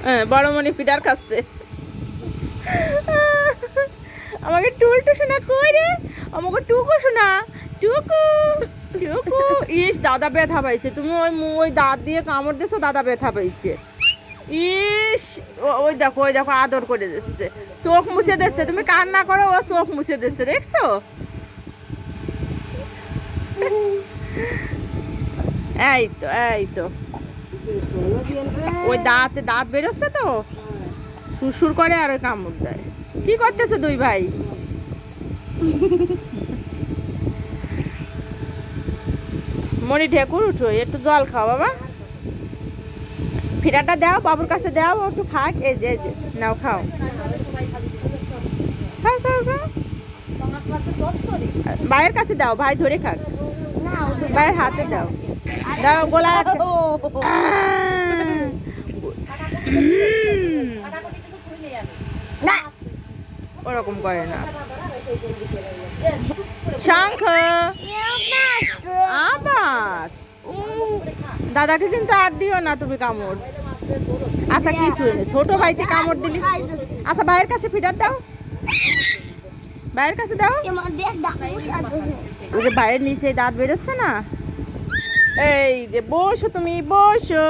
হ্যাঁ, বড়মণি পিঠার খাচ্ছে। আমাকে টুলটু শোনা কই রে, আমাকে টুকু শোনা, টুকু টুকু। ইস দাদা ব্যথা পাইছে, তুমি ওই দাঁত দিয়ে কামড় দিয়েছো, দাদা ব্যথা পাইছে। ইস ওই দেখো আদর করে দিচ্ছে, চোখ মুছে দিচ্ছে। তুমি কান্না করো, ও চোখ মুছে দিচ্ছে, দেখছো? এই তো ওই দাঁত বেরোচ্ছে তো, সুরসুর করে আর ওই কামড় দেয়। কি করতেছে দুই ভাই? মনি ঢেকুর উঠো, একটু জল খাও বাবা। ফিরাটা দাও বাবুর কাছে, দাও ও একটু খাক। এই যে নাও, খাও খাও খাও খাও। ভাইয়ের কাছে দাও, ভাই ধরে খাক। ভাইয়ের হাতে দাও, দাও গোলা। ওরকম করে না। শঙ্খ আবার দাদাকে কিন্তু আর দিও না তুমি কামড়। আচ্ছা কিছু নেই, ছোট ভাইতে কামড় দিলি। আচ্ছা ভাইয়ের কাছে ফিডার দাও, ভাইয়ের কাছে দাও। ওই যে ভাইয়ের নিচে দাঁত বেরোচ্ছে না। এই যে বসো, তুমি বসো।